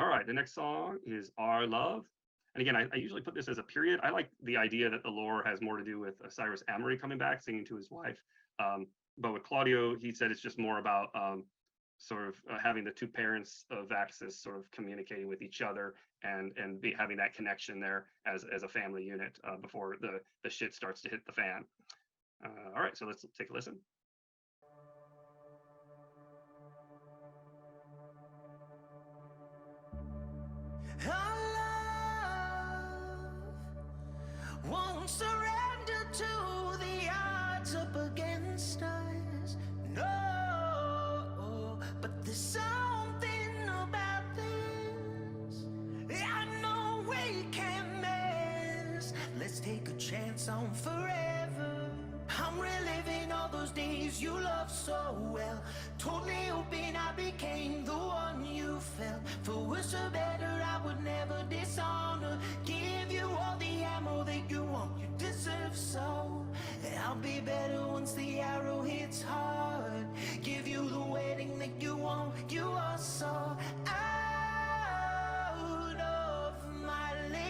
All right, the next song is Our Love. And again, I usually put this as a period. I like the idea that the lore has more to do with Cyrus Amory coming back, singing to his wife. But with Claudio, he said it's just more about sort of having the two parents of Vaxis sort of communicating with each other and having that connection there as a family unit before the shit starts to hit the fan. All right, so let's take a listen. Won't surrender to the odds up against us. No, but there's something about this I know we can miss. Let's take a chance on forever. I'm reliving all those days you loved so well. Totally hoping I became the one you felt. For worse or better, I would never dishonor. Give you all the ammo that you want, you deserve so. I'll be better once the arrow hits hard. Give you the wedding that you want, you are so out of my league.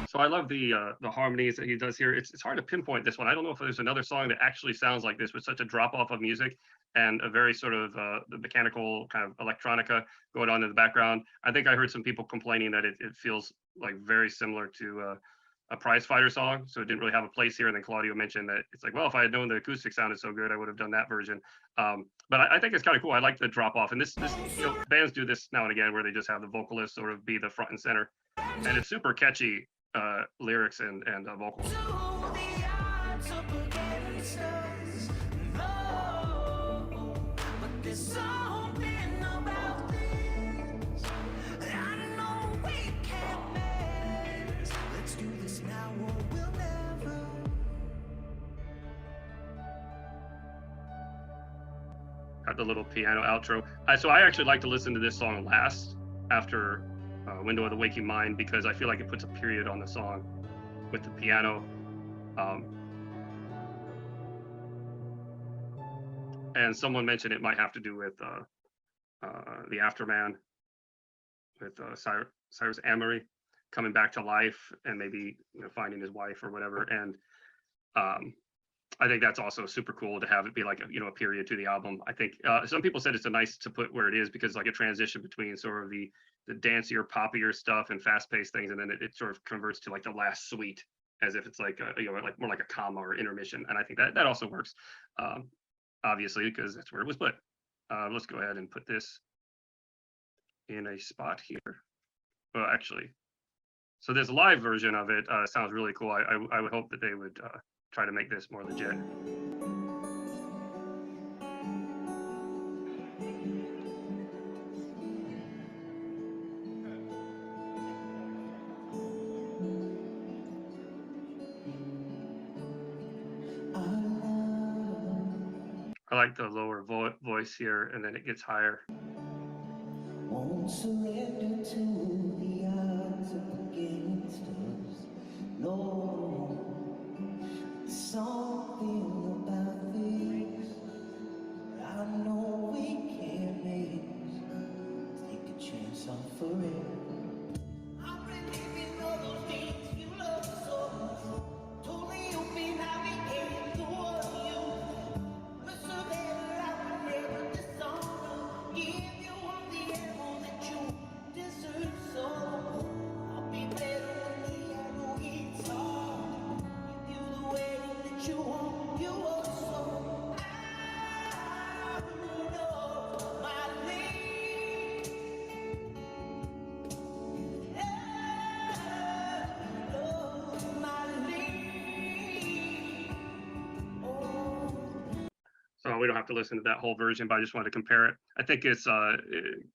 So I love the harmonies that he does here. It's hard to pinpoint this one. I don't know if there's another song that actually sounds like this with such a drop off of music and a very sort of the mechanical kind of electronica going on in the background. I think I heard some people complaining that it feels like very similar to a prize fighter song, so it didn't really have a place here. And then Claudio mentioned that it's like, well, if I had known the acoustic sounded so good, I would have done that version. But I think it's kind of cool. I like the drop off, and this bands do this now and again where they just have the vocalist sort of be the front and center, and it's super catchy lyrics and vocals. Got the little piano outro. So I actually like to listen to this song last after Window of the Waking Mind, because I feel like it puts a period on the song with the piano. And someone mentioned it might have to do with the Afterman, with Cyrus Amory coming back to life and maybe finding his wife or whatever. And I think that's also super cool to have it be like a period to the album. I think some people said it's nice to put where it is because like a transition between sort of the dancier, poppier stuff and fast-paced things, and then it sort of converts to like the last suite as if it's like like more like a comma or intermission. And I think that also works, obviously, because that's where it was put. Let's go ahead and put this in a spot here. Well, actually, so this live version of it sounds really cool. I would hope that they would try to make this more legit. I like the lower voice here, and then it gets higher. Won't surrender to the odds up against us. No, something about this I know we can't miss. Take a chance on forever. I'm reliving all those days you loved so much. Totally open, I became the one you were so better. I would never dishonor. Give you all the ammo that you deserve so. I'll be better when the arrow hits hard. Give you the wedding that you want, you are so out of my league. So we don't have to listen to that whole version, but I just wanted to compare it. I think it's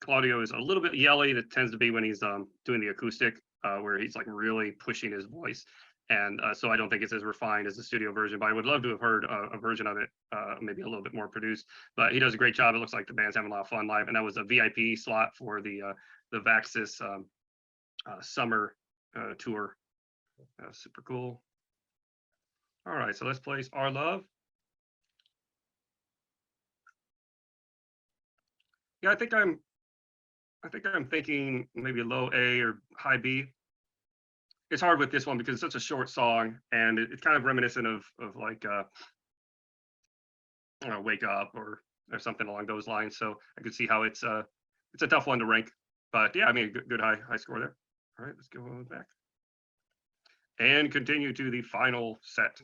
Claudio is a little bit yelly. That tends to be when he's doing the acoustic, where he's like really pushing his voice. And so I don't think it's as refined as the studio version, but I would love to have heard a version of it, maybe a little bit more produced. But he does a great job. It looks like the band's having a lot of fun live, and that was a VIP slot for the Vaxis summer tour. Super cool. All right, so let's place Our Love. Yeah, I think I'm thinking maybe low A or high B. It's hard with this one because it's such a short song, and it's kind of reminiscent of like Wake Up or something along those lines. So I could see how it's a tough one to rank. But yeah, I mean, good high score there. All right, let's go back and continue to the final set.